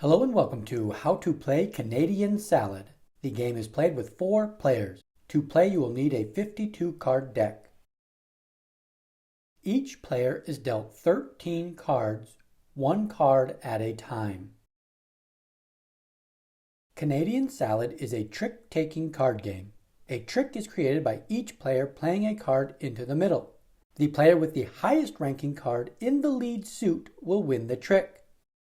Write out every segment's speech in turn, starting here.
Hello and welcome to How to Play Canadian Salad. The game is played with 4 players. To play, you will need a 52-card deck. Each player is dealt 13 cards, 1 card at a time. Canadian Salad is a trick-taking card game. A trick is created by each player playing a card into the middle. The player with the highest ranking card in the lead suit will win the trick.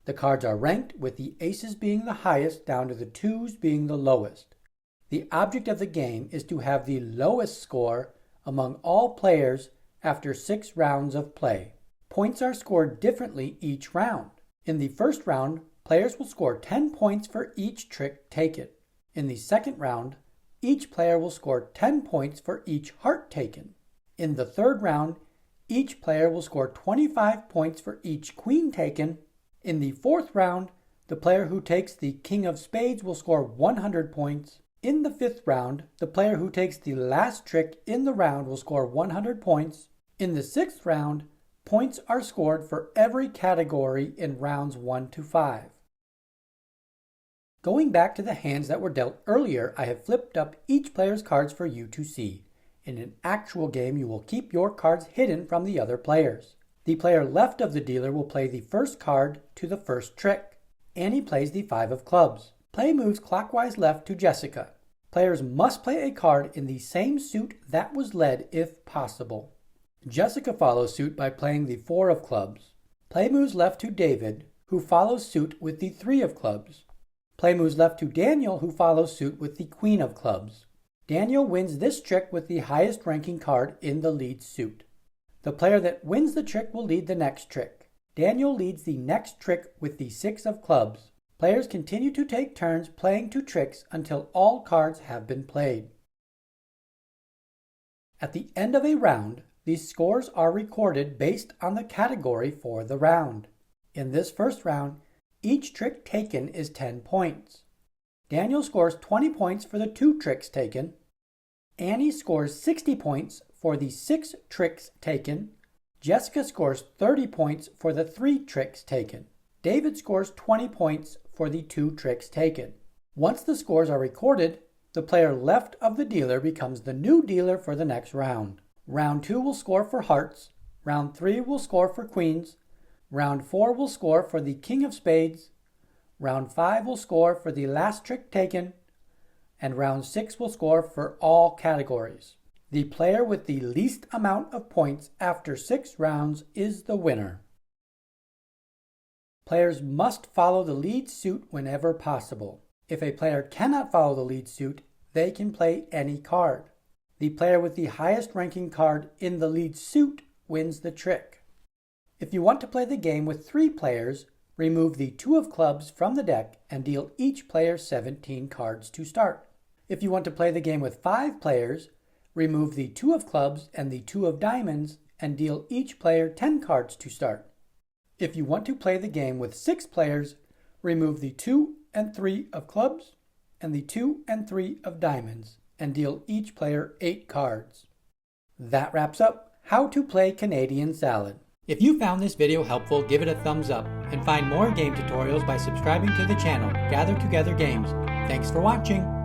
The cards are ranked, with the aces being the highest down to the twos being the lowest. The object of the game is to have the lowest score among all players after 6 rounds of play. Points are scored differently each round. In the first round, players will score 10 points for each trick taken. In the second round, each player will score 10 points for each heart taken. In the third round, each player will score 25 points for each queen taken. In the fourth round, the player who takes the king of spades will score 100 points. In the fifth round, the player who takes the last trick in the round will score 100 points. In the sixth round, points are scored for every category in rounds 1 to 5. Going back to the hands that were dealt earlier, I have flipped up each player's cards for you to see. In an actual game, you will keep your cards hidden from the other players. The player left of the dealer will play the first card to the first trick. Annie plays the 5 of clubs. Play moves clockwise left to Jessica. Players must play a card in the same suit that was led if possible. Jessica follows suit by playing the 4 of clubs. Play moves left to David, who follows suit with the 3 of clubs. Play moves left to Daniel, who follows suit with the Queen of clubs. Daniel wins this trick with the highest ranking card in the lead suit. The player that wins the trick will lead the next trick. Daniel leads the next trick with the 6 of clubs. Players continue to take turns playing 2 tricks until all cards have been played. At the end of a round, the scores are recorded based on the category for the round. In this first round, each trick taken is 10 points. Daniel scores 20 points for the 2 tricks taken. Annie scores 60 points for the 6 tricks taken. Jessica scores 30 points for the 3 tricks taken. David scores 20 points for the 2 tricks taken. Once the scores are recorded, the player left of the dealer becomes the new dealer for the next round. Round 2 will score for hearts. Round 3 will score for queens. Round 4 will score for the king of spades. Round 5 will score for the last trick taken. And round 6 will score for all categories. The player with the least amount of points after 6 rounds is the winner. Players must follow the lead suit whenever possible. If a player cannot follow the lead suit, they can play any card. The player with the highest ranking card in the lead suit wins the trick. If you want to play the game with 3 players, remove the 2 of clubs from the deck and deal each player 17 cards to start. If you want to play the game with 5 players, remove the 2 of clubs and the 2 of diamonds and deal each player 10 cards to start. If you want to play the game with 6 players, remove the 2 and 3 of clubs and the 2 and 3 of diamonds and deal each player 8 cards. That wraps up How to Play Canadian Salad. If you found this video helpful, give it a thumbs up and find more game tutorials by subscribing to the channel Gather Together Games. Thanks for watching.